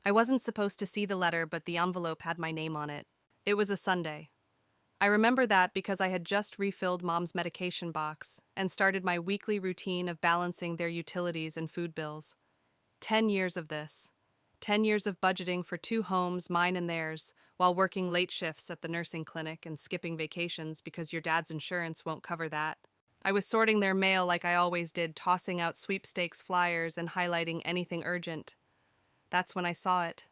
I wasn't supposed to see the letter, but the envelope had my name on it. It was a Sunday. I remember that because I had just refilled Mom's medication box and started my weekly routine of balancing their utilities and food bills. 10 years of this. 10 years of budgeting for two homes, mine and theirs, while working late shifts at the nursing clinic and skipping vacations because your dad's insurance won't cover that. I was sorting their mail like I always did, tossing out sweepstakes flyers and highlighting anything urgent. That's when I saw it.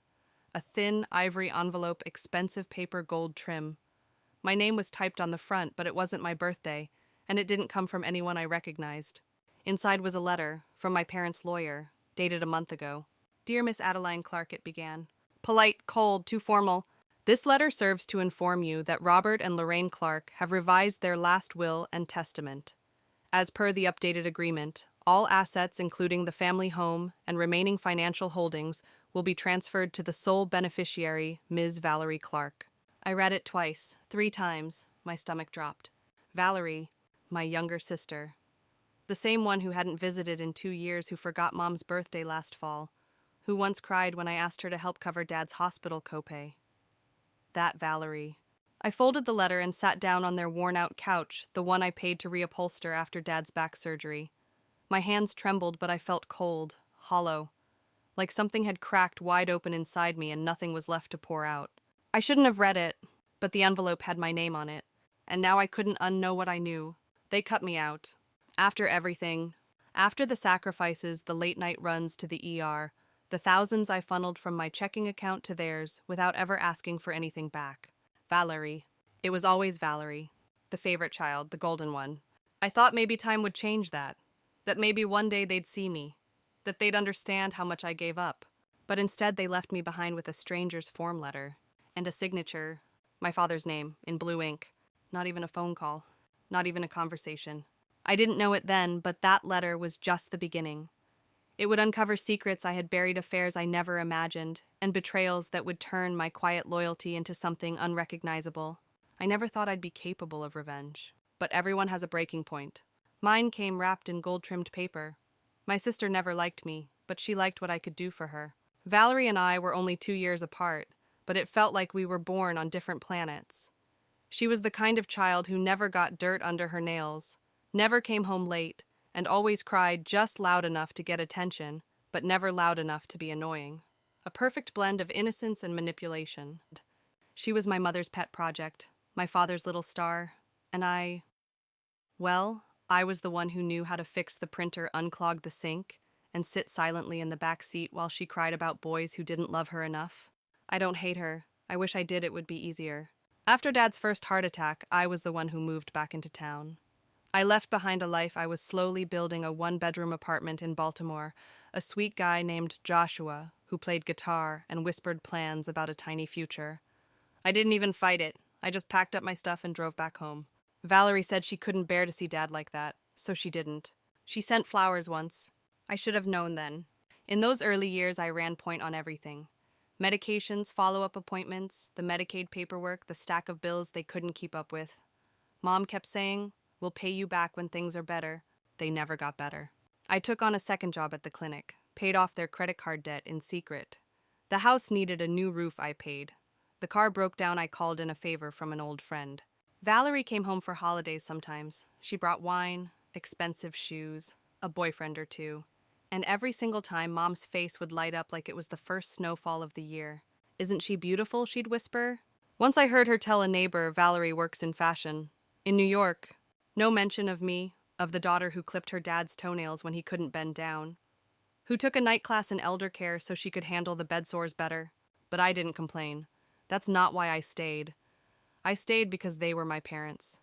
A thin, ivory envelope, expensive paper, gold trim. My name was typed on the front, but it wasn't my birthday, and it didn't come from anyone I recognized. Inside was a letter, from my parents' lawyer, dated a month ago. Dear Miss Adeline Clark, it began. Polite, cold, too formal. This letter serves to inform you that Robert and Lorraine Clark have revised their last will and testament. As per the updated agreement, all assets, including the family home and remaining financial holdings, will be transferred to the sole beneficiary, Ms. Valerie Clark. I read it twice, 3 times. My stomach dropped. Valerie, my younger sister. The same one who hadn't visited in 2 years, who forgot Mom's birthday last fall, who once cried when I asked her to help cover Dad's hospital copay. That Valerie. I folded the letter and sat down on their worn-out couch, the one I paid to reupholster after Dad's back surgery. My hands trembled, but I felt cold, hollow, like something had cracked wide open inside me and nothing was left to pour out. I shouldn't have read it, but the envelope had my name on it, and now I couldn't unknow what I knew. They cut me out. After everything, after the sacrifices, the late-night runs to the ER, the thousands I funneled from my checking account to theirs without ever asking for anything back. Valerie. It was always Valerie. The favorite child, the golden one. I thought maybe time would change that maybe one day they'd see me, that they'd understand how much I gave up. But instead they left me behind with a stranger's form letter, and a signature, my father's name, in blue ink. Not even a phone call. Not even a conversation. I didn't know it then, but that letter was just the beginning. It would uncover secrets I had buried, affairs I never imagined, and betrayals that would turn my quiet loyalty into something unrecognizable. I never thought I'd be capable of revenge. But everyone has a breaking point. Mine came wrapped in gold-trimmed paper. My sister never liked me, but she liked what I could do for her. Valerie and I were only 2 years apart, but it felt like we were born on different planets. She was the kind of child who never got dirt under her nails, never came home late, and always cried just loud enough to get attention, but never loud enough to be annoying. A perfect blend of innocence and manipulation. She was my mother's pet project, my father's little star, and I was the one who knew how to fix the printer, unclog the sink, and sit silently in the back seat while she cried about boys who didn't love her enough. I don't hate her. I wish I did, it would be easier. After Dad's first heart attack, I was the one who moved back into town. I left behind a life I was slowly building, a 1-bedroom apartment in Baltimore, a sweet guy named Joshua who played guitar and whispered plans about a tiny future. I didn't even fight it. I just packed up my stuff and drove back home. Valerie said she couldn't bear to see Dad like that, so she didn't. She sent flowers once. I should have known then. In those early years, I ran point on everything. Medications, follow-up appointments, the Medicaid paperwork, the stack of bills they couldn't keep up with. Mom kept saying, "We'll pay you back when things are better." They never got better. I took on a second job at the clinic, paid off their credit card debt in secret. The house needed a new roof, I paid. The car broke down, I called in a favor from an old friend. Valerie came home for holidays sometimes. She brought wine, expensive shoes, a boyfriend or two. And every single time, Mom's face would light up like it was the first snowfall of the year. "Isn't she beautiful?" she'd whisper. Once I heard her tell a neighbor Valerie works in fashion. In New York. No mention of me, of the daughter who clipped her dad's toenails when he couldn't bend down, who took a night class in elder care so she could handle the bed sores better. But I didn't complain. That's not why I stayed. I stayed because they were my parents.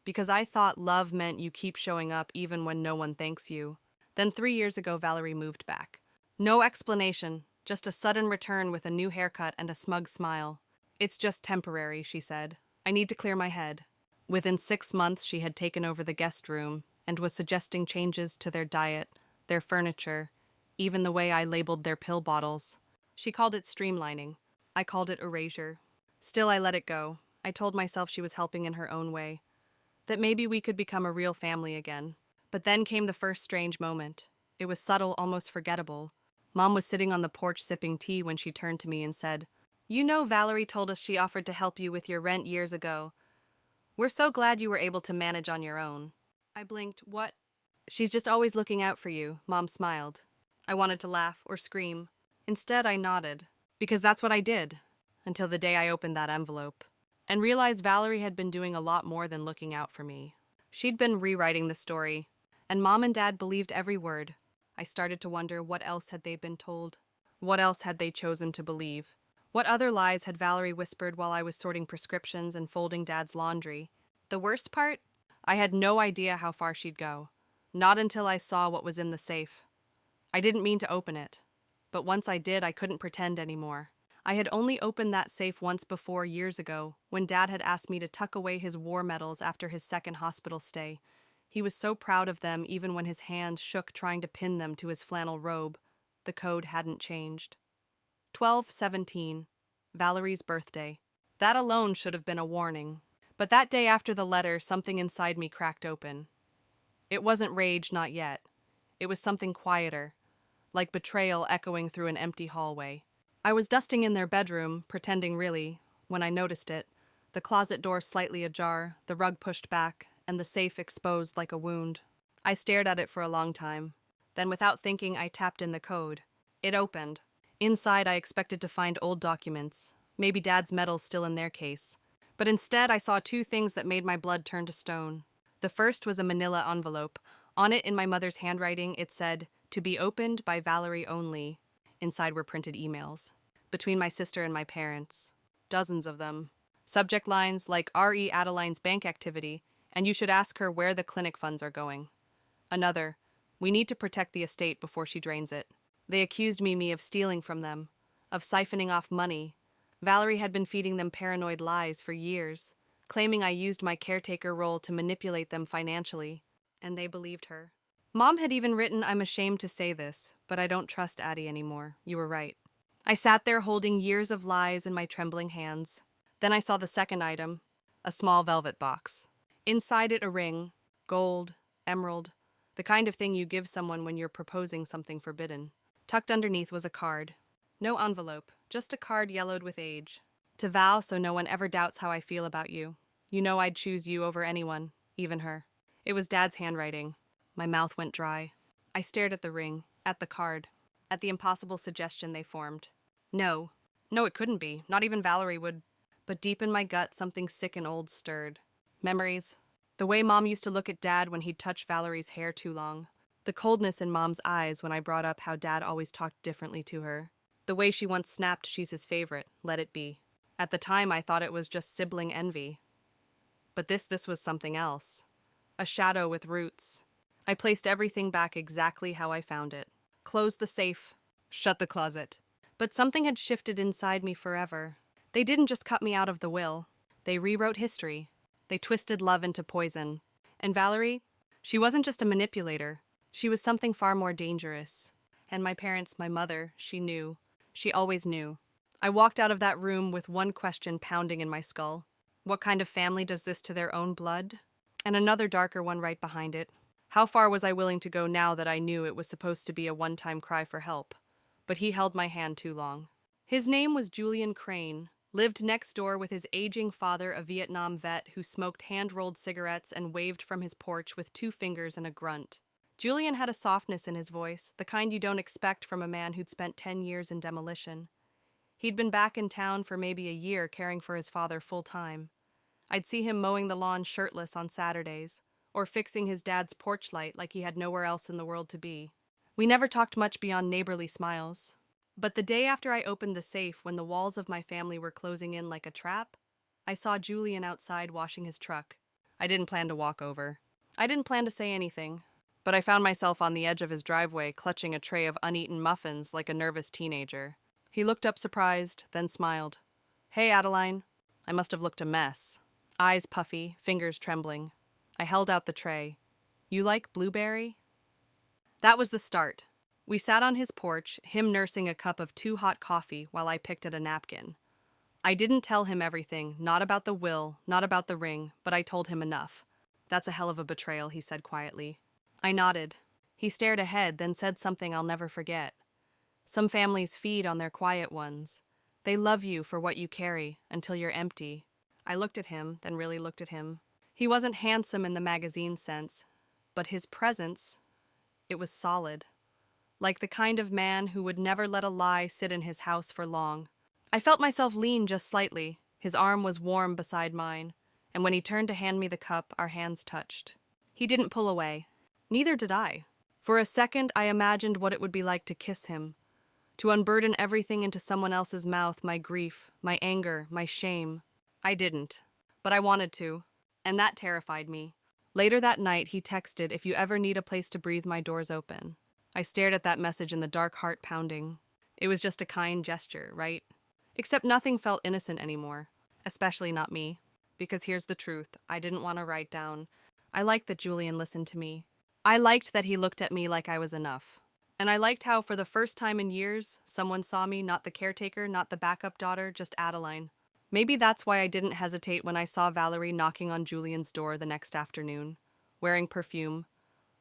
Because I thought love meant you keep showing up even when no one thanks you. Then 3 years ago, Valerie moved back. No explanation, just a sudden return with a new haircut and a smug smile. "It's just temporary," she said. "I need to clear my head." Within 6 months, she had taken over the guest room and was suggesting changes to their diet, their furniture, even the way I labeled their pill bottles. She called it streamlining. I called it erasure. Still, I let it go. I told myself she was helping in her own way, that maybe we could become a real family again. But then came the first strange moment. It was subtle, almost forgettable. Mom was sitting on the porch sipping tea when she turned to me and said, "You know, Valerie told us she offered to help you with your rent years ago. We're so glad you were able to manage on your own." I blinked. "What?" "She's just always looking out for you," Mom smiled. I wanted to laugh or scream. Instead, I nodded, because that's what I did, until the day I opened that envelope, and realized Valerie had been doing a lot more than looking out for me. She'd been rewriting the story, and Mom and Dad believed every word. I started to wonder, what else had they been told? What else had they chosen to believe? What other lies had Valerie whispered while I was sorting prescriptions and folding Dad's laundry? The worst part? I had no idea how far she'd go. Not until I saw what was in the safe. I didn't mean to open it, but once I did, I couldn't pretend anymore. I had only opened that safe once before, years ago, when Dad had asked me to tuck away his war medals after his second hospital stay. He was so proud of them even when his hands shook trying to pin them to his flannel robe. The code hadn't changed. 12/17, Valerie's birthday. That alone should have been a warning. But that day after the letter, something inside me cracked open. It wasn't rage, not yet. It was something quieter, like betrayal echoing through an empty hallway. I was dusting in their bedroom, pretending really, when I noticed it, the closet door slightly ajar, the rug pushed back, and the safe exposed like a wound. I stared at it for a long time. Then, without thinking, I tapped in the code. It opened. Inside, I expected to find old documents, maybe Dad's medals still in their case. But instead, I saw two things that made my blood turn to stone. The first was a manila envelope. On it, in my mother's handwriting, it said, "To be opened by Valerie only." Inside were printed emails. Between my sister and my parents. Dozens of them. Subject lines like R.E. Adeline's bank activity, and you should ask her where the clinic funds are going. Another, "We need to protect the estate before she drains it." They accused me of stealing from them, of siphoning off money. Valerie had been feeding them paranoid lies for years, claiming I used my caretaker role to manipulate them financially, and they believed her. Mom had even written, "I'm ashamed to say this, but I don't trust Addie anymore. You were right." I sat there holding years of lies in my trembling hands. Then I saw the second item, a small velvet box. Inside it a ring, gold, emerald, the kind of thing you give someone when you're proposing something forbidden. Tucked underneath was a card. No envelope, just a card yellowed with age. "To Val, so no one ever doubts how I feel about you. You know I'd choose you over anyone, even her." It was Dad's handwriting. My mouth went dry. I stared at the ring, at the card, at the impossible suggestion they formed. No, it couldn't be. Not even Valerie would. But deep in my gut, something sick and old stirred. Memories. The way Mom used to look at Dad when he'd touch Valerie's hair too long. The coldness in Mom's eyes when I brought up how Dad always talked differently to her. The way she once snapped, "She's his favorite, let it be." At the time, I thought it was just sibling envy. But this was something else. A shadow with roots. I placed everything back exactly how I found it. Closed the safe. Shut the closet. But something had shifted inside me forever. They didn't just cut me out of the will. They rewrote history. They twisted love into poison. And Valerie, she wasn't just a manipulator. She was something far more dangerous. And my parents, my mother, she knew. She always knew. I walked out of that room with one question pounding in my skull. What kind of family does this to their own blood? And another darker one right behind it. How far was I willing to go now that I knew it was supposed to be a one-time cry for help? But he held my hand too long. His name was Julian Crane, lived next door with his aging father, a Vietnam vet who smoked hand-rolled cigarettes and waved from his porch with 2 fingers and a grunt. Julian had a softness in his voice, the kind you don't expect from a man who'd spent 10 years in demolition. He'd been back in town for maybe a year caring for his father full-time. I'd see him mowing the lawn shirtless on Saturdays, or fixing his dad's porch light like he had nowhere else in the world to be. We never talked much beyond neighborly smiles. But the day after I opened the safe, when the walls of my family were closing in like a trap, I saw Julian outside washing his truck. I didn't plan to walk over. I didn't plan to say anything. But I found myself on the edge of his driveway, clutching a tray of uneaten muffins like a nervous teenager. He looked up surprised, then smiled. "Hey, Adeline." I must have looked a mess. Eyes puffy, fingers trembling. I held out the tray. "You like blueberry?" That was the start. We sat on his porch, him nursing a cup of too hot coffee while I picked at a napkin. I didn't tell him everything, not about the will, not about the ring, but I told him enough. "That's a hell of a betrayal," he said quietly. I nodded. He stared ahead, then said something I'll never forget. Some families feed on their quiet ones. They love you for what you carry until you're empty. I looked at him, then really looked at him. He wasn't handsome in the magazine sense, but his presence, it was solid. Like the kind of man who would never let a lie sit in his house for long. I felt myself lean just slightly. His arm was warm beside mine, and when he turned to hand me the cup, our hands touched. He didn't pull away. Neither did I. For a second, I imagined what it would be like to kiss him, to unburden everything into someone else's mouth, my grief, my anger, my shame. I didn't, but I wanted to, and that terrified me. Later that night, he texted, "If you ever need a place to breathe, my door's open." I stared at that message in the dark, heart pounding. It was just a kind gesture, right? Except nothing felt innocent anymore, especially not me. Because here's the truth, I didn't want to write down. I liked that Julian listened to me. I liked that he looked at me like I was enough. And I liked how, for the first time in years, someone saw me, not the caretaker, not the backup daughter, just Adeline. Maybe that's why I didn't hesitate when I saw Valerie knocking on Julian's door the next afternoon, wearing perfume,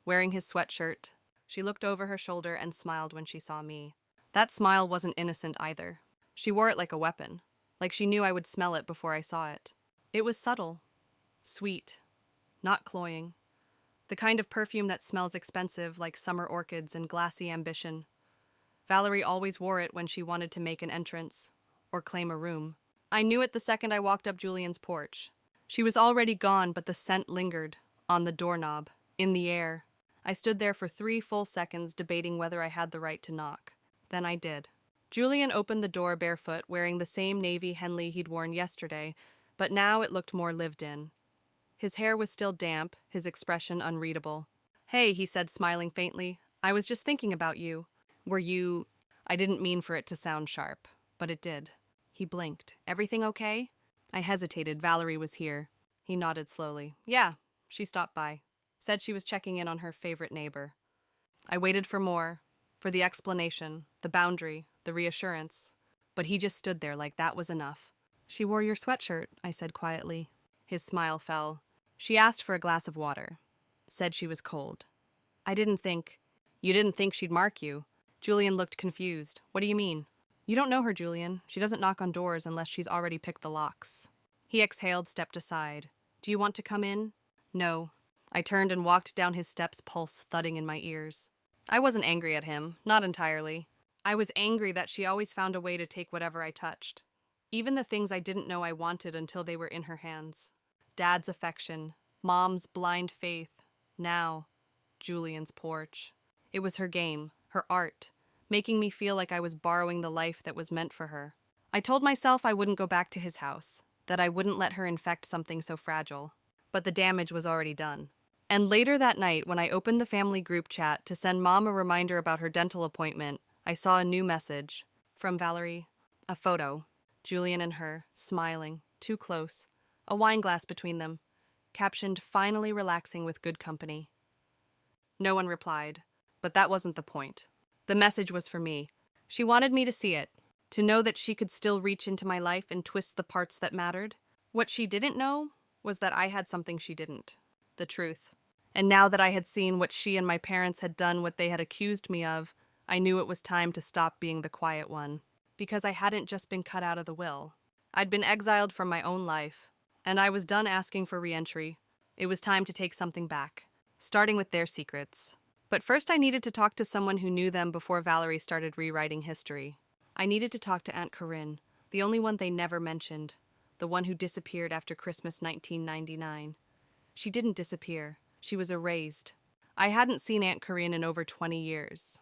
wearing his sweatshirt. She looked over her shoulder and smiled when she saw me. That smile wasn't innocent either. She wore it like a weapon, like she knew I would smell it before I saw it. It was subtle, sweet, not cloying. The kind of perfume that smells expensive, like summer orchids and glassy ambition. Valerie always wore it when she wanted to make an entrance, or claim a room. I knew it the second I walked up Julian's porch. She was already gone, but the scent lingered, on the doorknob, in the air. I stood there for 3 full seconds debating whether I had the right to knock. Then I did. Julian opened the door barefoot, wearing the same navy Henley he'd worn yesterday, but now it looked more lived in. His hair was still damp, his expression unreadable. "Hey," he said, smiling faintly. "I was just thinking about you. Were you—" I didn't mean for it to sound sharp, but it did. He blinked. "Everything okay?" I hesitated. Valerie was here. He nodded slowly. "Yeah, she stopped by. Said she was checking in on her favorite neighbor." I waited for more, for the explanation, the boundary, the reassurance. But he just stood there like that was enough. "She wore your sweatshirt," I said quietly. His smile fell. "She asked for a glass of water. Said she was cold." "I didn't think—" "You didn't think she'd mark you?" Julian looked confused. "What do you mean?" "You don't know her, Julian. She doesn't knock on doors unless she's already picked the locks." He exhaled, stepped aside. "Do you want to come in?" "No." I turned and walked down his steps, pulse thudding in my ears. I wasn't angry at him, not entirely. I was angry that she always found a way to take whatever I touched. Even the things I didn't know I wanted until they were in her hands. Dad's affection, Mom's blind faith, now, Julian's porch. It was her game, her art, making me feel like I was borrowing the life that was meant for her. I told myself I wouldn't go back to his house, that I wouldn't let her infect something so fragile. But the damage was already done. And later that night, when I opened the family group chat to send Mom a reminder about her dental appointment, I saw a new message. From Valerie. A photo. Julian and her, smiling, too close. A wine glass between them. Captioned, "Finally relaxing with good company." No one replied, but that wasn't the point. The message was for me. She wanted me to see it, to know that she could still reach into my life and twist the parts that mattered. What she didn't know was that I had something she didn't. The truth. And now that I had seen what she and my parents had done, what they had accused me of, I knew it was time to stop being the quiet one. Because I hadn't just been cut out of the will. I'd been exiled from my own life, and I was done asking for re-entry. It was time to take something back, starting with their secrets. But first I needed to talk to someone who knew them before Valerie started rewriting history. I needed to talk to Aunt Corinne, the only one they never mentioned, the one who disappeared after Christmas 1999. She didn't disappear. She was erased. I hadn't seen Aunt Corinne in over 20 years.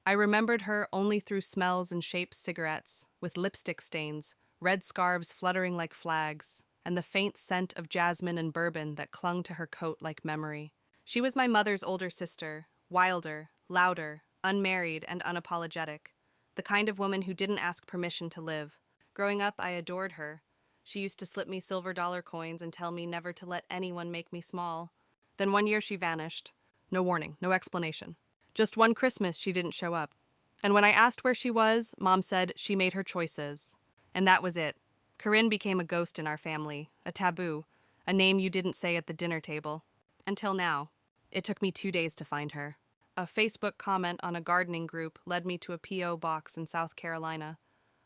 I remembered her only through smells and shapes cigarettes, with lipstick stains, red scarves fluttering like flags, and the faint scent of jasmine and bourbon that clung to her coat like memory. She was my mother's older sister, wilder, louder, unmarried, and unapologetic, the kind of woman who didn't ask permission to live. Growing up, I adored her. She used to slip me silver dollar coins and tell me never to let anyone make me small. Then one year she vanished. No warning, no explanation. Just one Christmas she didn't show up. And when I asked where she was, Mom said she made her choices. And that was it. Corinne became a ghost in our family, a taboo, a name you didn't say at the dinner table. Until now. It took me 2 days to find her. A Facebook comment on a gardening group led me to a P.O. box in South Carolina.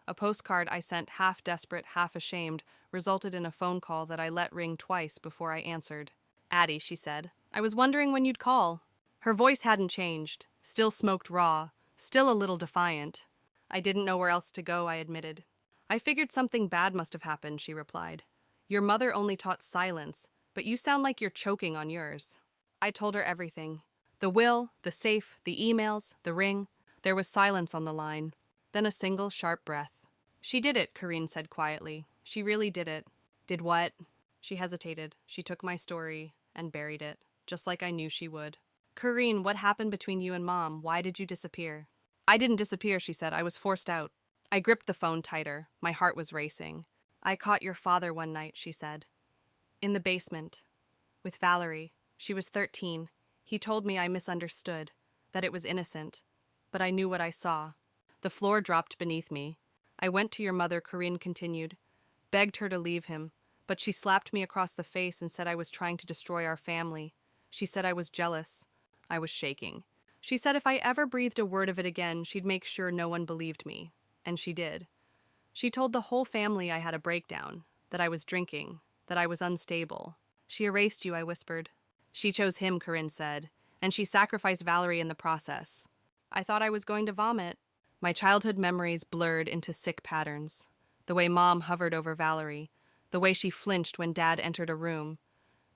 A postcard I sent half desperate, half ashamed, resulted in a phone call that I let ring twice before I answered. "Addie," she said, "I was wondering when you'd call." Her voice hadn't changed, still smoked raw, still a little defiant. "I didn't know where else to go," I admitted. "I figured something bad must have happened," she replied. "Your mother only taught silence, but you sound like you're choking on yours." I told her everything. The will, the safe, the emails, the ring. There was silence on the line. Then a single sharp breath. "She did it," Corinne said quietly. "She really did it." "Did what?" She hesitated. She took my story and buried it, just like I knew she would. "Corinne, what happened between you and Mom? Why did you disappear?" "I didn't disappear," she said. "I was forced out." I gripped the phone tighter. My heart was racing. "I caught your father one night," she said. "In the basement. With Valerie. She was 13. He told me I misunderstood, that it was innocent. But I knew what I saw." The floor dropped beneath me. "I went to your mother," Corinne continued, "begged her to leave him, but she slapped me across the face and said I was trying to destroy our family. She said I was jealous." I was shaking. "She said if I ever breathed a word of it again, she'd make sure no one believed me. And she did. She told the whole family I had a breakdown, that I was drinking, that I was unstable. She erased you," I whispered. "She chose him," Corinne said, "and she sacrificed Valerie in the process." I thought I was going to vomit. My childhood memories blurred into sick patterns. The way Mom hovered over Valerie, the way she flinched when Dad entered a room,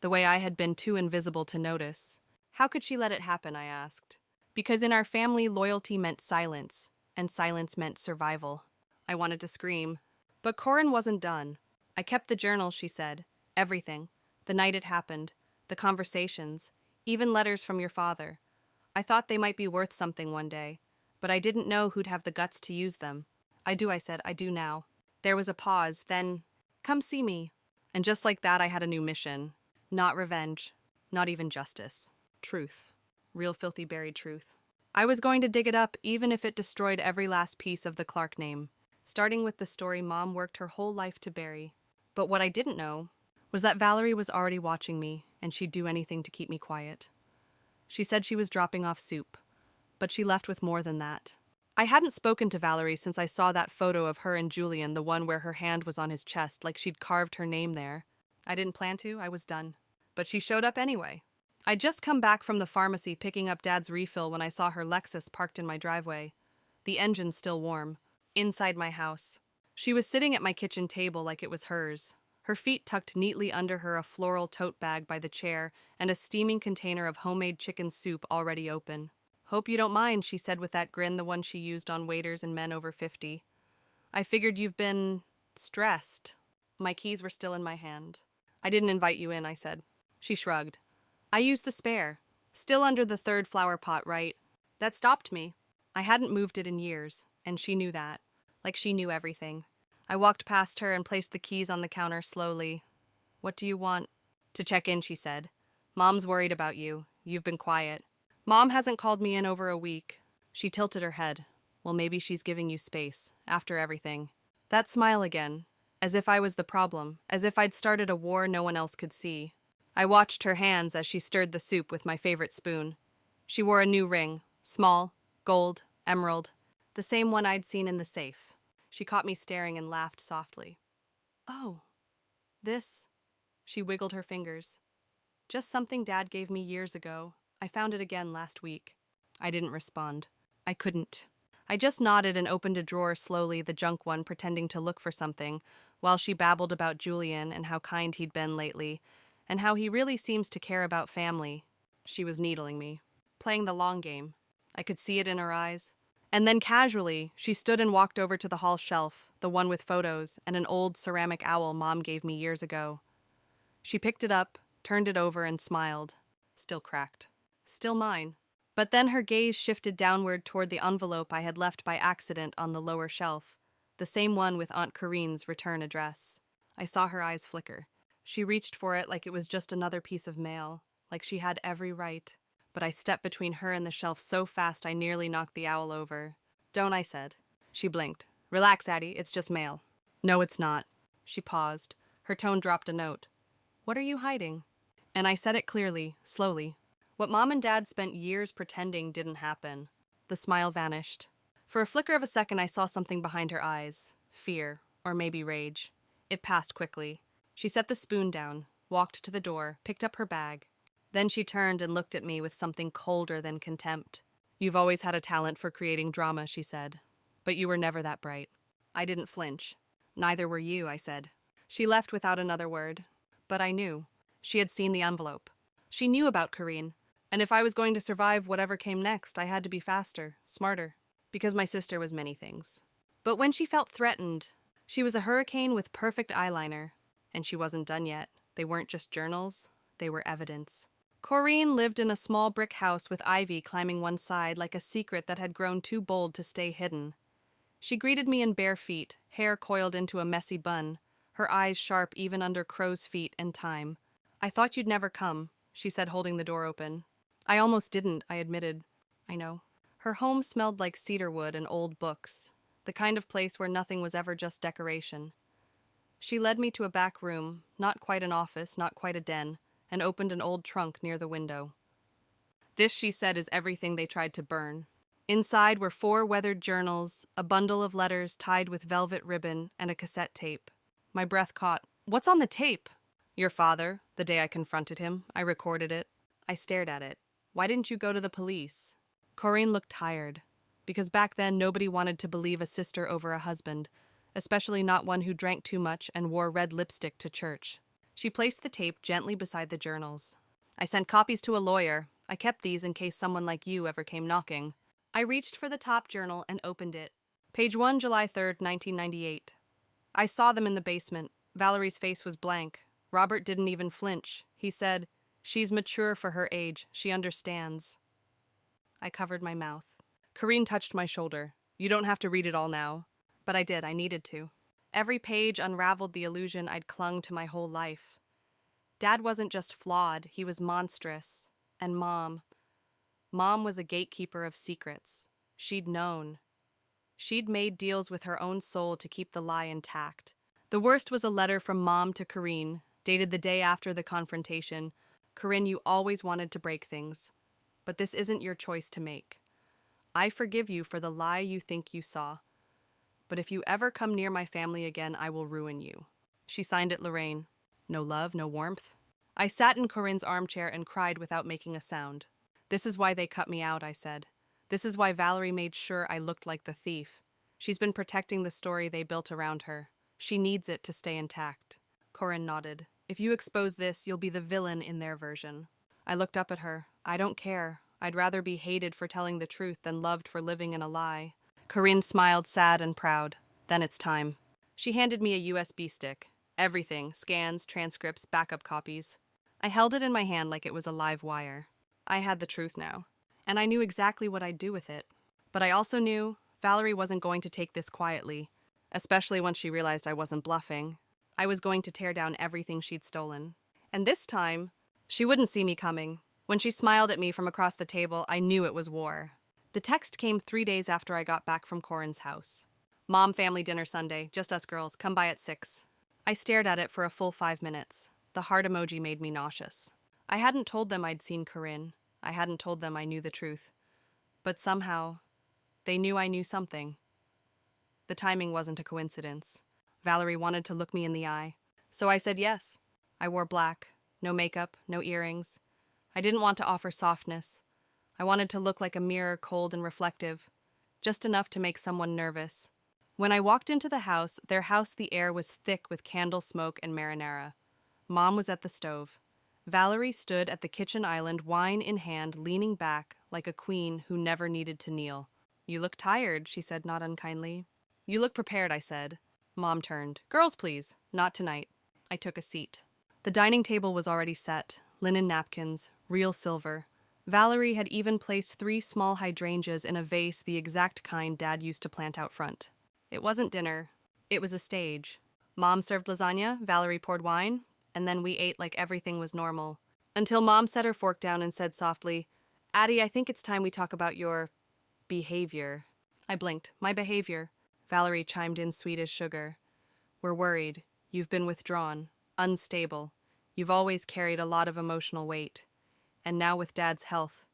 the way I had been too invisible to notice. How could she let it happen, I asked. Because in our family, loyalty meant silence, and silence meant survival. I wanted to scream. But Corinne wasn't done. "I kept the journal," she said. "Everything. The night it happened. The conversations. Even letters from your father. I thought they might be worth something one day, but I didn't know who'd have the guts to use them." "I do," I said. "I do now." There was a pause, then, "Come see me." And just like that, I had a new mission. Not revenge. Not even justice. Truth. Real filthy buried truth. I was going to dig it up, even if it destroyed every last piece of the Clark name. Starting with the story Mom worked her whole life to bury. But what I didn't know was that Valerie was already watching me, and she'd do anything to keep me quiet. She said she was dropping off soup, but she left with more than that. I hadn't spoken to Valerie since I saw that photo of her and Julian, the one where her hand was on his chest, like she'd carved her name there. I didn't plan to, I was done. But she showed up anyway. I'd just come back from the pharmacy picking up Dad's refill when I saw her Lexus parked in my driveway. The engine still warm. Inside my house. She was sitting at my kitchen table like it was hers. Her feet tucked neatly under her, a floral tote bag by the chair, and a steaming container of homemade chicken soup already open. "Hope you don't mind," she said with that grin, the one she used on waiters and men over 50. "I figured you've been stressed." My keys were still in my hand. "I didn't invite you in," I said. She shrugged. "I used the spare. Still under the third flower pot, right? That stopped me. I hadn't moved it in years, and she knew that. Like she knew everything." I walked past her and placed the keys on the counter slowly. "What do you want?" "To check in," she said. "Mom's worried about you. You've been quiet. Mom hasn't called me in over a week." She tilted her head. "Well, maybe she's giving you space, after everything." That smile again, as if I was the problem, as if I'd started a war no one else could see. I watched her hands as she stirred the soup with my favorite spoon. She wore a new ring, small, gold, emerald, the same one I'd seen in the safe. She caught me staring and laughed softly. "Oh, this?" She wiggled her fingers. "Just something Dad gave me years ago. I found it again last week." I didn't respond. I couldn't. I just nodded and opened a drawer slowly, the junk one, pretending to look for something, while she babbled about Julian and how kind he'd been lately, and how he really seems to care about family. She was needling me, playing the long game. I could see it in her eyes. And then casually, she stood and walked over to the hall shelf, the one with photos, and an old ceramic owl Mom gave me years ago. She picked it up, turned it over, and smiled. Still cracked. Still mine. But then her gaze shifted downward toward the envelope I had left by accident on the lower shelf, the same one with Aunt Corinne's return address. I saw her eyes flicker. She reached for it like it was just another piece of mail, like she had every right. But I stepped between her and the shelf so fast I nearly knocked the owl over. "Don't," I said. She blinked. "Relax, Addie, it's just mail." "No, it's not." She paused. Her tone dropped a note. "What are you hiding?" And I said it clearly, slowly. What Mom and Dad spent years pretending didn't happen. The smile vanished. For a flicker of a second, I saw something behind her eyes. Fear, or maybe rage. It passed quickly. She set the spoon down, walked to the door, picked up her bag. Then she turned and looked at me with something colder than contempt. "You've always had a talent for creating drama," she said. "But you were never that bright." I didn't flinch. "Neither were you," I said. She left without another word. But I knew. She had seen the envelope. She knew about Karine. And if I was going to survive whatever came next, I had to be faster, smarter. Because my sister was many things. But when she felt threatened, she was a hurricane with perfect eyeliner. And she wasn't done yet. They weren't just journals. They were evidence. Corinne lived in a small brick house with ivy climbing one side like a secret that had grown too bold to stay hidden. She greeted me in bare feet, hair coiled into a messy bun, her eyes sharp even under crow's feet and time. "I thought you'd never come," she said, holding the door open. "I almost didn't," I admitted. "I know." Her home smelled like cedarwood and old books, the kind of place where nothing was ever just decoration. She led me to a back room, not quite an office, not quite a den, and opened an old trunk near the window. "This," she said, "is everything they tried to burn." Inside were 4 weathered journals, a bundle of letters tied with velvet ribbon, and a cassette tape. My breath caught. "What's on the tape?" "Your father, the day I confronted him. I recorded it." I stared at it. "Why didn't you go to the police?" Corinne looked tired. Because back then nobody wanted to believe a sister over a husband, especially not one who drank too much and wore red lipstick to church. She placed the tape gently beside the journals. "I sent copies to a lawyer. I kept these in case someone like you ever came knocking." I reached for the top journal and opened it. Page 1, July 3rd, 1998. I saw them in the basement. Valerie's face was blank. Robert didn't even flinch. He said, "She's mature for her age. She understands." I covered my mouth. Corinne touched my shoulder. "You don't have to read it all now." But I did. I needed to. Every page unraveled the illusion I'd clung to my whole life. Dad wasn't just flawed, he was monstrous. And Mom was a gatekeeper of secrets. She'd known. She'd made deals with her own soul to keep the lie intact. The worst was a letter from Mom to Corinne, dated the day after the confrontation. "Corinne, you always wanted to break things. But this isn't your choice to make. I forgive you for the lie you think you saw. But if you ever come near my family again, I will ruin you." She signed it Lorraine. No love, no warmth. I sat in Corinne's armchair and cried without making a sound. "This is why they cut me out," I said. "This is why Valerie made sure I looked like the thief. She's been protecting the story they built around her. She needs it to stay intact." Corinne nodded. "If you expose this, you'll be the villain in their version." I looked up at her. "I don't care. I'd rather be hated for telling the truth than loved for living in a lie." Corinne smiled, sad and proud. "Then it's time." She handed me a USB stick. Everything: scans, transcripts, backup copies. I held it in my hand like it was a live wire. I had the truth now, and I knew exactly what I'd do with it. But I also knew Valerie wasn't going to take this quietly, especially once she realized I wasn't bluffing. I was going to tear down everything she'd stolen. And this time, she wouldn't see me coming. When she smiled at me from across the table, I knew it was war. The text came 3 days after I got back from Corinne's house. "Mom, family dinner Sunday, just us girls, come by at 6. I stared at it for a full 5 minutes. The heart emoji made me nauseous. I hadn't told them I'd seen Corinne. I hadn't told them I knew the truth. But somehow, they knew I knew something. The timing wasn't a coincidence. Valerie wanted to look me in the eye. So I said yes. I wore black, no makeup, no earrings. I didn't want to offer softness. I wanted to look like a mirror, cold and reflective, just enough to make someone nervous. When I walked into the house the air was thick with candle smoke and marinara. Mom was at the stove. Valerie stood at the kitchen island, wine in hand, leaning back like a queen who never needed to kneel. "You look tired," she said, not unkindly. "You look prepared," I said. Mom turned. "Girls, please. Not tonight." I took a seat. The dining table was already set. Linen napkins, real silver. Valerie had even placed 3 small hydrangeas in a vase, the exact kind Dad used to plant out front. It wasn't dinner. It was a stage. Mom served lasagna, Valerie poured wine, and then we ate like everything was normal. Until Mom set her fork down and said softly, "Addie, I think it's time we talk about your behavior." I blinked. "My behavior?" Valerie chimed in, sweet as sugar. "We're worried. You've been withdrawn, unstable. You've always carried a lot of emotional weight. and now with Dad's health.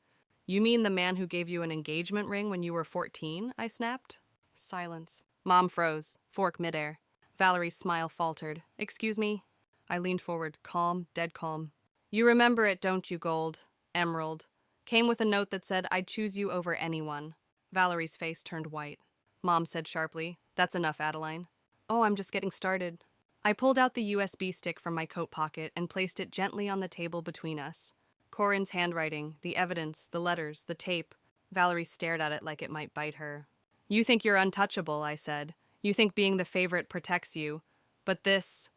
You mean the man who gave you an engagement ring when you were 14? I snapped. Silence. Mom froze, fork midair. Valerie's smile faltered. Excuse me? I leaned forward, calm, dead calm. You remember it, don't you, Gold? Emerald. Came with a note that said I'd choose you over anyone. Valerie's face turned white. Mom said sharply, That's enough, Adeline. Oh, I'm just getting started. I pulled out the USB stick from my coat pocket and placed it gently on the table between us. Corin's handwriting, the evidence, the letters, the tape. Valerie stared at it like it might bite her. You think you're untouchable, I said. You think being the favorite protects you. But this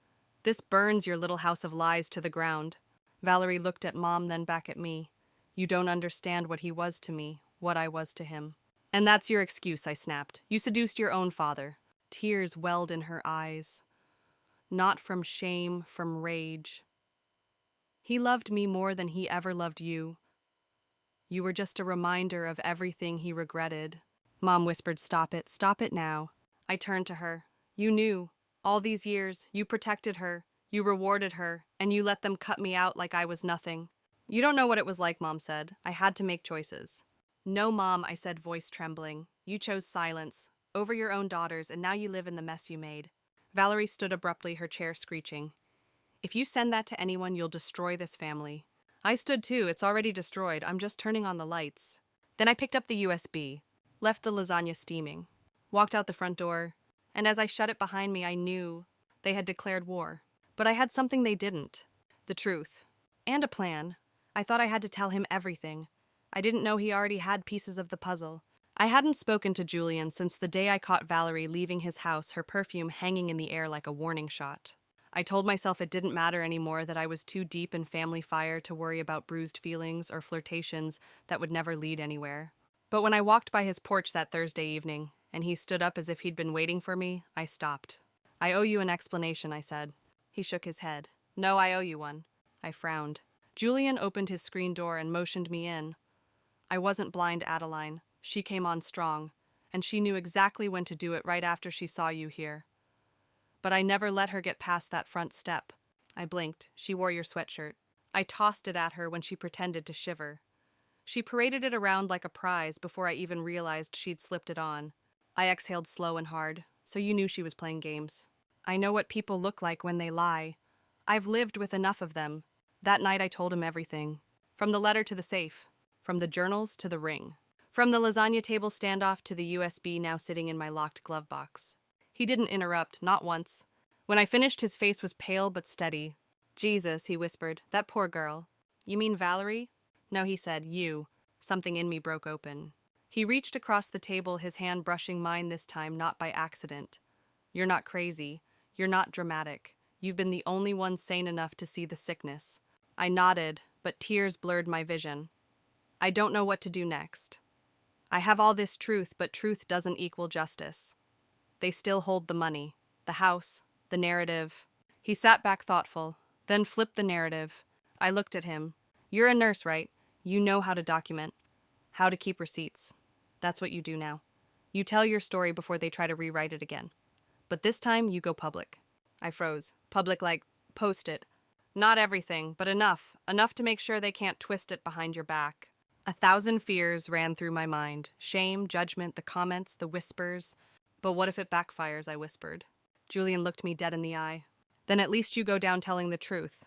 burns your little house of lies to the ground. Valerie looked at Mom, then back at me. You don't understand what he was to me, what I was to him. And that's your excuse, I snapped. You seduced your own father. Tears welled in her eyes. Not from shame, from rage. He loved me more than he ever loved you. You were just a reminder of everything he regretted. Mom whispered, Stop it now. I turned to her. You knew. All these years, you protected her, you rewarded her, and you let them cut me out like I was nothing. You don't know what it was like, Mom said. I had to make choices. No, Mom, I said, voice trembling. You chose silence, over your own daughters, and now you live in the mess you made. Valerie stood abruptly, her chair screeching. If you send that to anyone, you'll destroy this family. I stood too. It's already destroyed. I'm just turning on the lights. Then I picked up the USB, left the lasagna steaming, walked out the front door, and as I shut it behind me, I knew they had declared war. But I had something they didn't. The truth. And a plan. I thought I had to tell him everything. I didn't know he already had pieces of the puzzle. I hadn't spoken to Julian since the day I caught Valerie leaving his house, her perfume hanging in the air like a warning shot. I told myself it didn't matter anymore, that I was too deep in family fire to worry about bruised feelings or flirtations that would never lead anywhere. But when I walked by his porch that Thursday evening, and he stood up as if he'd been waiting for me, I stopped. I owe you an explanation, I said. He shook his head. No, I owe you one. I frowned. Julian opened his screen door and motioned me in. I wasn't blind, Adeline. She came on strong, and she knew exactly when to do it right after she saw you here. But I never let her get past that front step. I blinked. She wore your sweatshirt. I tossed it at her when she pretended to shiver. She paraded it around like a prize before I even realized she'd slipped it on. I exhaled slow and hard, so you knew she was playing games. I know what people look like when they lie. I've lived with enough of them. That night I told him everything. From the letter to the safe. From the journals to the ring. From the lasagna table standoff to the USB now sitting in my locked glove box. He didn't interrupt, not once. When I finished, his face was pale but steady. Jesus, he whispered, that poor girl. You mean Valerie? No, he said, you. Something in me broke open. He reached across the table, his hand brushing mine this time, not by accident. You're not crazy. You're not dramatic. You've been the only one sane enough to see the sickness. I nodded, but tears blurred my vision. I don't know what to do next. I have all this truth, but truth doesn't equal justice. They still hold the money, the house, the narrative. He sat back thoughtful, then flipped the narrative. I looked at him. You're a nurse, right? You know how to document, how to keep receipts. That's what you do now. You tell your story before they try to rewrite it again. But this time, you go public. I froze. Public like, post it. Not everything, but enough. Enough to make sure they can't twist it behind your back. 1,000 fears ran through my mind. Shame, judgment, the comments, the whispers. But what if it backfires, I whispered. Julian looked me dead in the eye. Then at least you go down telling the truth.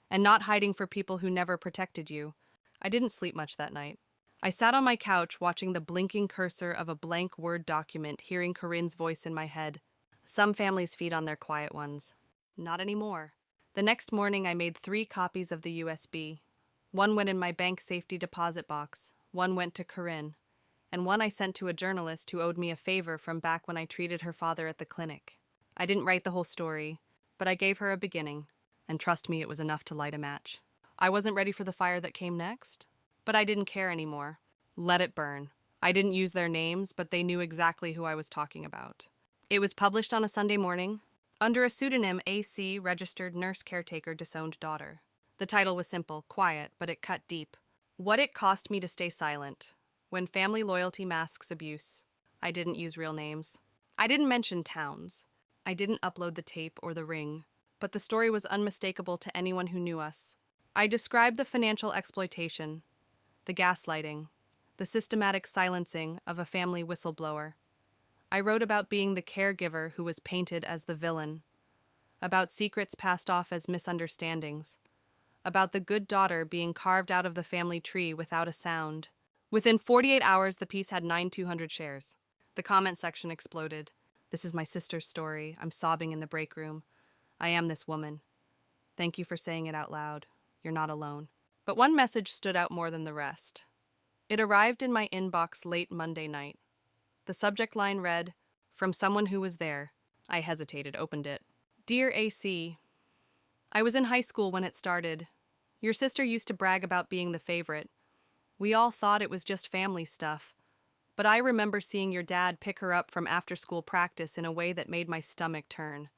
And not hiding for people who never protected you. I didn't sleep much that night. I sat on my couch watching the blinking cursor of a blank Word document, hearing Corinne's voice in my head. Some families feed on their quiet ones. Not anymore. The next morning I made 3 copies of the USB. One went in my bank safety deposit box, one went to Corinne, and one I sent to a journalist who owed me a favor from back when I treated her father at the clinic. I didn't write the whole story, but I gave her a beginning, and trust me, it was enough to light a match. I wasn't ready for the fire that came next, but I didn't care anymore. Let it burn. I didn't use their names, but they knew exactly who I was talking about. It was published on a Sunday morning, under a pseudonym, AC, registered nurse caretaker, disowned daughter. The title was simple, quiet, but it cut deep. What it cost me to stay silent. When family loyalty masks abuse. I didn't use real names. I didn't mention towns. I didn't upload the tape or the ring. But the story was unmistakable to anyone who knew us. I described the financial exploitation, the gaslighting, the systematic silencing of a family whistleblower. I wrote about being the caregiver who was painted as the villain, about secrets passed off as misunderstandings, about the good daughter being carved out of the family tree without a sound. Within 48 hours, the piece had 9,200 shares. The comment section exploded. This is my sister's story. I'm sobbing in the break room. I am this woman. Thank you for saying it out loud. You're not alone. But one message stood out more than the rest. It arrived in my inbox late Monday night. The subject line read, "From someone who was there." I hesitated, opened it. "Dear AC, I was in high school when it started. Your sister used to brag about being the favorite. We all thought it was just family stuff. But I remember seeing your dad pick her up from after-school practice in a way that made my stomach turn.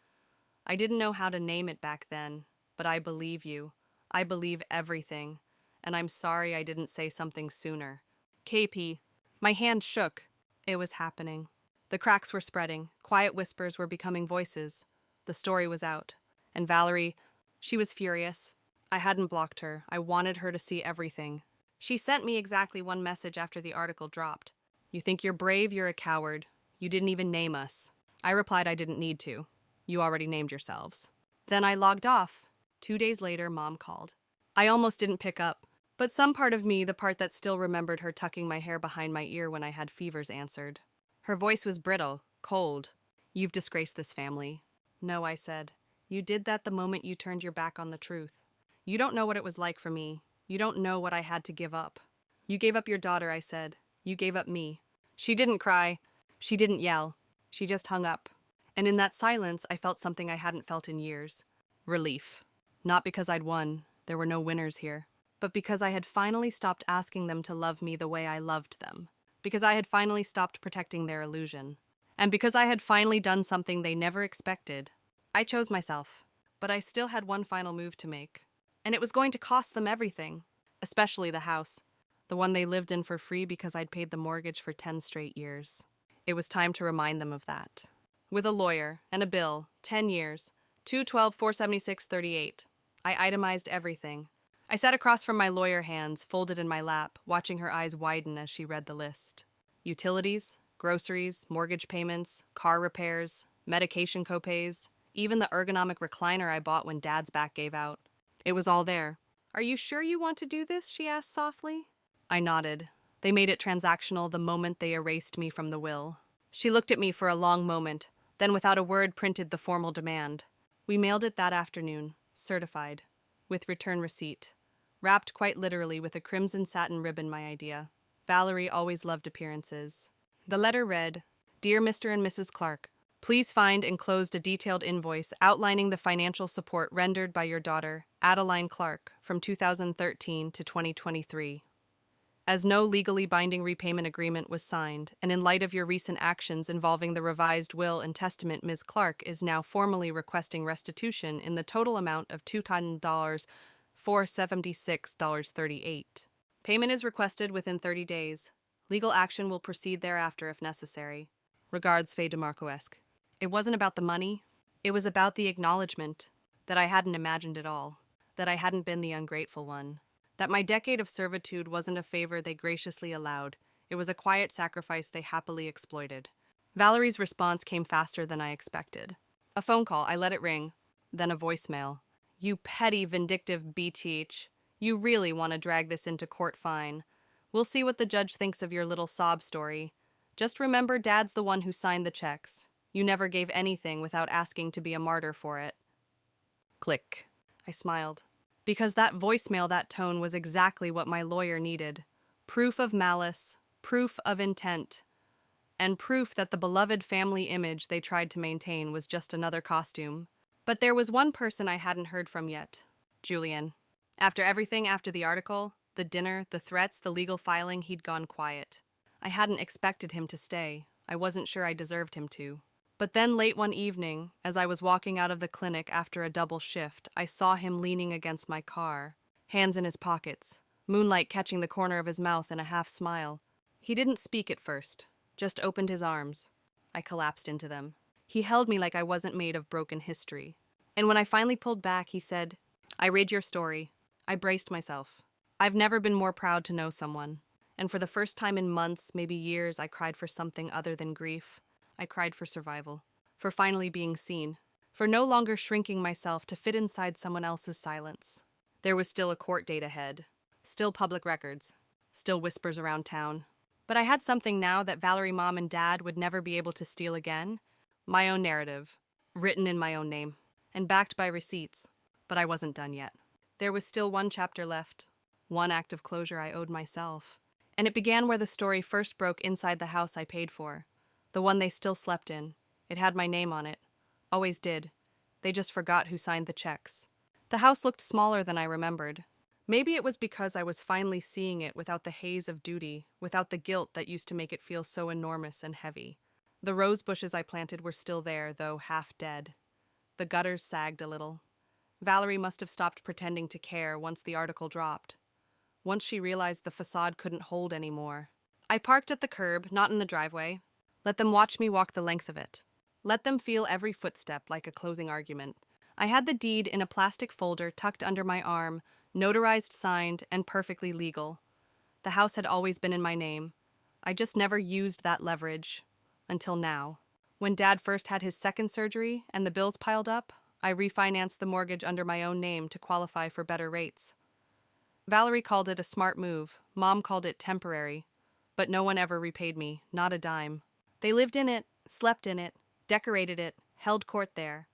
I didn't know how to name it back then, but I believe you. I believe everything. And I'm sorry I didn't say something sooner. KP." My hand shook. It was happening. The cracks were spreading. Quiet whispers were becoming voices. The story was out. And Valerie, she was furious. I hadn't blocked her. I wanted her to see everything. She sent me exactly one message after the article dropped. "You think you're brave, you're a coward. You didn't even name us." I replied I didn't need to. You already named yourselves. Then I logged off. 2 days later, Mom called. I almost didn't pick up, but some part of me, the part that still remembered her tucking my hair behind my ear when I had fevers, answered. Her voice was brittle, cold. "You've disgraced this family." "No," I said. "You did that the moment you turned your back on the truth. You don't know what it was like for me. You don't know what I had to give up." "You gave up your daughter," I said. "You gave up me." She didn't cry. She didn't yell. She just hung up. And in that silence, I felt something I hadn't felt in years. Relief. Not because I'd won. There were no winners here. But because I had finally stopped asking them to love me the way I loved them. Because I had finally stopped protecting their illusion. And because I had finally done something they never expected. I chose myself. But I still had one final move to make. And it was going to cost them everything. Especially the house. The one they lived in for free because I'd paid the mortgage for 10 straight years. It was time to remind them of that. With a lawyer and a bill, 10 years, 2/12/476/38. I itemized everything. I sat across from my lawyer, hands folded in my lap, watching her eyes widen as she read the list. Utilities, groceries, mortgage payments, car repairs, medication copays, even the ergonomic recliner I bought when Dad's back gave out. It was all there. "Are you sure you want to do this?" she asked softly. I nodded. They made it transactional the moment they erased me from the will. She looked at me for a long moment, then without a word printed the formal demand. We mailed it that afternoon, certified, with return receipt. Wrapped quite literally with a crimson satin ribbon, my idea. Valerie always loved appearances. The letter read, "Dear Mr. and Mrs. Clark, please find enclosed a detailed invoice outlining the financial support rendered by your daughter, Adeline Clark, from 2013 to 2023. As no legally binding repayment agreement was signed, and in light of your recent actions involving the revised will and testament, Ms. Clark is now formally requesting restitution in the total amount of $2,476.38. Payment is requested within 30 days. Legal action will proceed thereafter if necessary. Regards, Faye DeMarco-esque." It wasn't about the money. It was about the acknowledgement that I hadn't imagined it all, that I hadn't been the ungrateful one. That my decade of servitude wasn't a favor they graciously allowed. It was a quiet sacrifice they happily exploited. Valerie's response came faster than I expected. A phone call, I let it ring. Then a voicemail. "You petty, vindictive beach. You really want to drag this into court, fine. We'll see what the judge thinks of your little sob story. Just remember Dad's the one who signed the checks. You never gave anything without asking to be a martyr for it." Click. I smiled. Because that voicemail, that tone, was exactly what my lawyer needed. Proof of malice, proof of intent, and proof that the beloved family image they tried to maintain was just another costume. But there was one person I hadn't heard from yet. Julian. After everything, after the article, the dinner, the threats, the legal filing, he'd gone quiet. I hadn't expected him to stay. I wasn't sure I deserved him to. But then late one evening, as I was walking out of the clinic after a double shift, I saw him leaning against my car, hands in his pockets, moonlight catching the corner of his mouth in a half smile. He didn't speak at first, just opened his arms. I collapsed into them. He held me like I wasn't made of broken history. And when I finally pulled back, he said, "I read your story. I braced myself. I've never been more proud to know someone. And for the first time in months, maybe years, I cried for something other than grief. I cried for survival. For finally being seen. For no longer shrinking myself to fit inside someone else's silence. There was still a court date ahead. Still public records. Still whispers around town. But I had something now that Valerie Mom and Dad would never be able to steal again. My own narrative. Written in my own name. And backed by receipts. But I wasn't done yet. There was still one chapter left. One act of closure I owed myself. And it began where the story first broke inside the house I paid for. The one they still slept in. It had my name on it. Always did. They just forgot who signed the checks. The house looked smaller than I remembered. Maybe it was because I was finally seeing it without the haze of duty, without the guilt that used to make it feel so enormous and heavy. The rose bushes I planted were still there, though half dead. The gutters sagged a little. Valerie must have stopped pretending to care once the article dropped. Once she realized the facade couldn't hold anymore. I parked at the curb, not in the driveway. Let them watch me walk the length of it. Let them feel every footstep like a closing argument. I had the deed in a plastic folder tucked under my arm, notarized, signed, and perfectly legal. The house had always been in my name. I just never used that leverage. Until now. When Dad first had his second surgery and the bills piled up, I refinanced the mortgage under my own name to qualify for better rates. Valerie called it a smart move. Mom called it temporary. But no one ever repaid me, not a dime. They lived in it, slept in it, decorated it, held court there.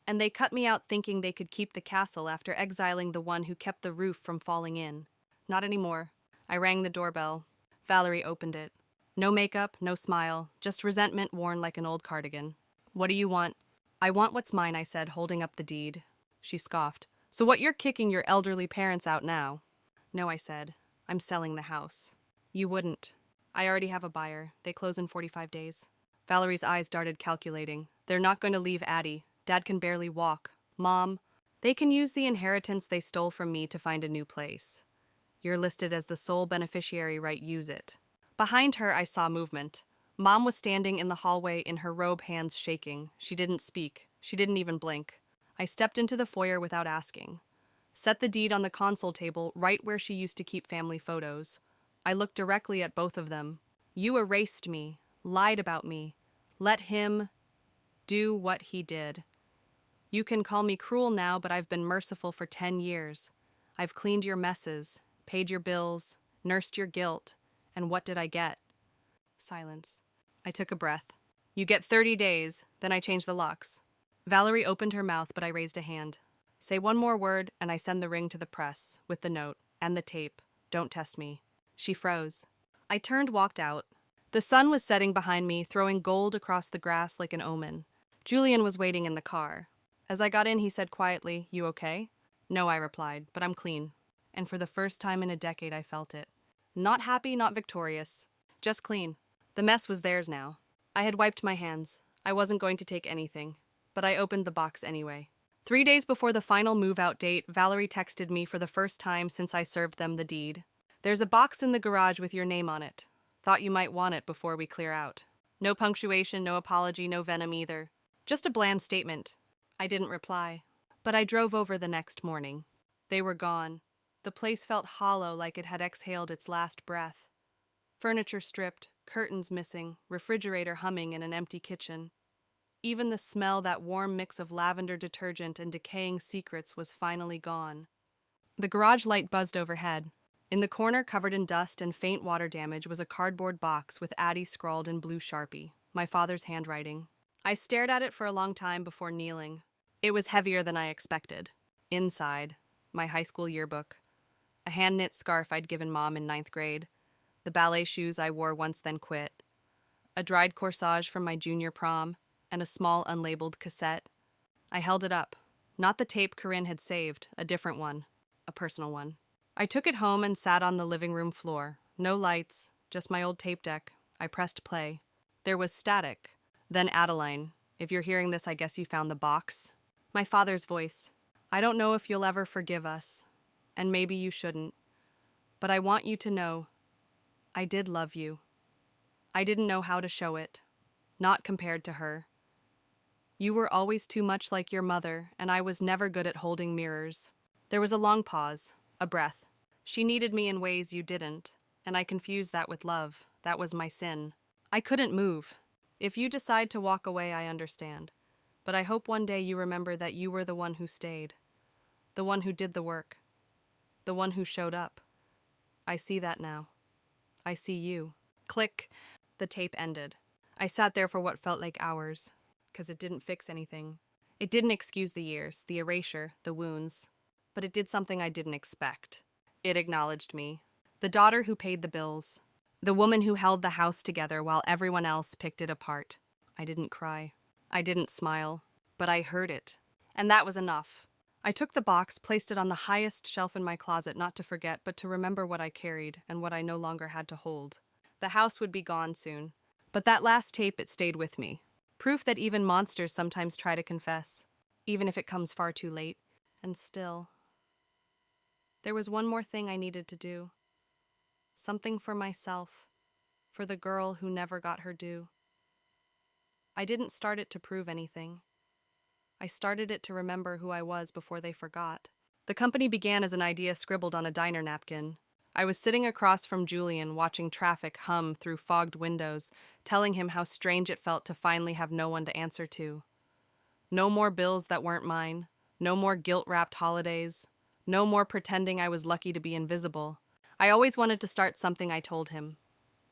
And they cut me out thinking they could keep the castle after exiling the one who kept the roof from falling in. Not anymore. I rang the doorbell. Valerie opened it. No makeup, no smile, just resentment worn like an old cardigan. What do you want? I want what's mine, I said, holding up the deed. She scoffed. So what, you're kicking your elderly parents out now? No, I said. I'm selling the house. You wouldn't. I already have a buyer. They close in 45 days. Valerie's eyes darted, calculating. They're not going to leave Addie. Dad can barely walk. Mom, they can use the inheritance they stole from me to find a new place. You're listed as the sole beneficiary, right? Use it. Behind her, I saw movement. Mom was standing in the hallway in her robe, hands shaking. She didn't speak. She didn't even blink. I stepped into the foyer without asking. Set the deed on the console table right where she used to keep family photos. I looked directly at both of them. You erased me, lied about me. Let him do what he did. You can call me cruel now, but I've been merciful for 10 years. I've cleaned your messes, paid your bills, nursed your guilt. And what did I get? Silence. I took a breath. You get 30 days, then I change the locks. Valerie opened her mouth, but I raised a hand. Say one more word, and I send the ring to the press, with the note, and the tape. Don't test me. She froze. I turned, walked out. The sun was setting behind me, throwing gold across the grass like an omen. Julian was waiting in the car. As I got in, he said quietly, You okay? No, I replied, but I'm clean. And for the first time in a decade, I felt it. Not happy, not victorious. Just clean. The mess was theirs now. I had wiped my hands. I wasn't going to take anything. But I opened the box anyway. 3 days before the final move-out date, Valerie texted me for the first time since I served them the deed. There's a box in the garage with your name on it. Thought you might want it before we clear out. No punctuation, no apology, no venom either. Just a bland statement. I didn't reply. But I drove over the next morning. They were gone. The place felt hollow, like it had exhaled its last breath. Furniture stripped, curtains missing, refrigerator humming in an empty kitchen. Even the smell, that warm mix of lavender detergent and decaying secrets, was finally gone. The garage light buzzed overhead. In the corner, covered in dust and faint water damage, was a cardboard box with Addie scrawled in blue Sharpie, my father's handwriting. I stared at it for a long time before kneeling. It was heavier than I expected. Inside, my high school yearbook. A hand-knit scarf I'd given Mom in 9th grade. The ballet shoes I wore once then quit. A dried corsage from my junior prom, and a small unlabeled cassette. I held it up. Not the tape Corinne had saved, a different one. A personal one. I took it home and sat on the living room floor. No lights, just my old tape deck. I pressed play. There was static. Then Adeline, if you're hearing this, I guess you found the box. My father's voice. I don't know if you'll ever forgive us. And maybe you shouldn't. But I want you to know, I did love you. I didn't know how to show it. Not compared to her. You were always too much like your mother, and I was never good at holding mirrors. There was a long pause, A breath. She needed me in ways you didn't, and I confused that with love. That was my sin. I couldn't move. If you decide to walk away, I understand. But I hope one day you remember that you were the one who stayed. The one who did the work. The one who showed up. I see that now. I see you. Click. The tape ended. I sat there for what felt like hours, because it didn't fix anything. It didn't excuse the years, the erasure, the wounds. But it did something I didn't expect. It acknowledged me. The daughter who paid the bills. The woman who held the house together while everyone else picked it apart. I didn't cry. I didn't smile. But I heard it. And that was enough. I took the box, placed it on the highest shelf in my closet, not to forget, but to remember what I carried and what I no longer had to hold. The house would be gone soon. But that last tape, it stayed with me. Proof that even monsters sometimes try to confess, even if it comes far too late. And still, there was one more thing I needed to do. Something for myself, for the girl who never got her due. I didn't start it to prove anything. I started it to remember who I was before they forgot. The company began as an idea scribbled on a diner napkin. I was sitting across from Julian, watching traffic hum through fogged windows, telling him how strange it felt to finally have no one to answer to. No more bills that weren't mine. No more guilt-wrapped holidays. No more pretending I was lucky to be invisible. I always wanted to start something, I told him.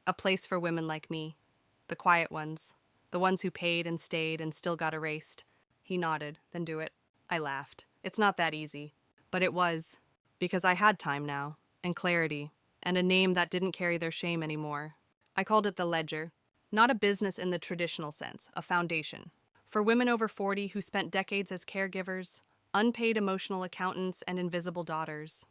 A place for women like me. The quiet ones. The ones who paid and stayed and still got erased. He nodded. Then do it. I laughed. It's not that easy. But it was. Because I had time now. And clarity. And a name that didn't carry their shame anymore. I called it the Ledger. Not a business in the traditional sense. A foundation. For women over 40 who spent decades as caregivers, unpaid emotional accountants, and invisible daughters.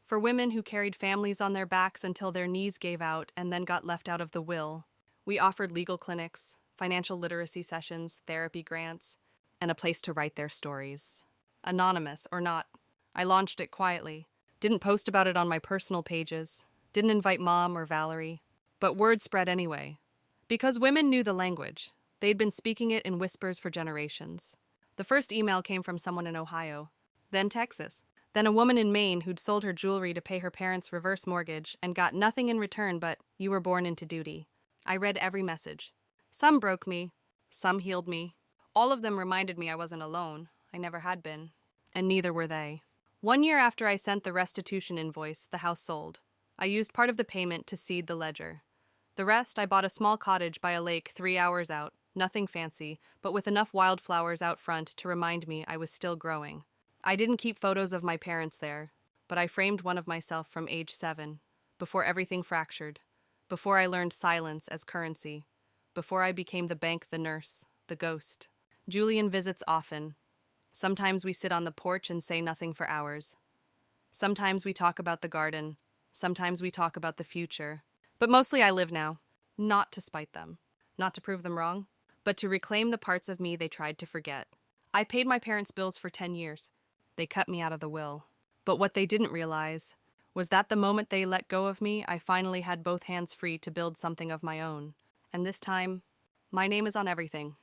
For women who carried families on their backs until their knees gave out and then got left out of the will. We offered legal clinics, financial literacy sessions, therapy grants, and a place to write their stories. Anonymous or not, I launched it quietly. Didn't post about it on my personal pages. Didn't invite Mom or Valerie. But word spread anyway. Because women knew the language. They'd been speaking it in whispers for generations. The first email came from someone in Ohio, then Texas, then a woman in Maine who'd sold her jewelry to pay her parents' reverse mortgage and got nothing in return but, "You were born into duty." I read every message. Some broke me. Some healed me. All of them reminded me I wasn't alone. I never had been. And neither were they. 1 year after I sent the restitution invoice, the house sold. I used part of the payment to seed the ledger. The rest, I bought a small cottage by a lake 3 hours out. Nothing fancy, but with enough wildflowers out front to remind me I was still growing. I didn't keep photos of my parents there, but I framed one of myself from age 7, before everything fractured, before I learned silence as currency, before I became the bank, the nurse, the ghost. Julian visits often. Sometimes we sit on the porch and say nothing for hours. Sometimes we talk about the garden. Sometimes we talk about the future. But mostly I live now, not to spite them, not to prove them wrong, but to reclaim the parts of me they tried to forget. I paid my parents' bills for 10 years. They cut me out of the will. But what they didn't realize was that the moment they let go of me, I finally had both hands free to build something of my own. And this time, my name is on everything.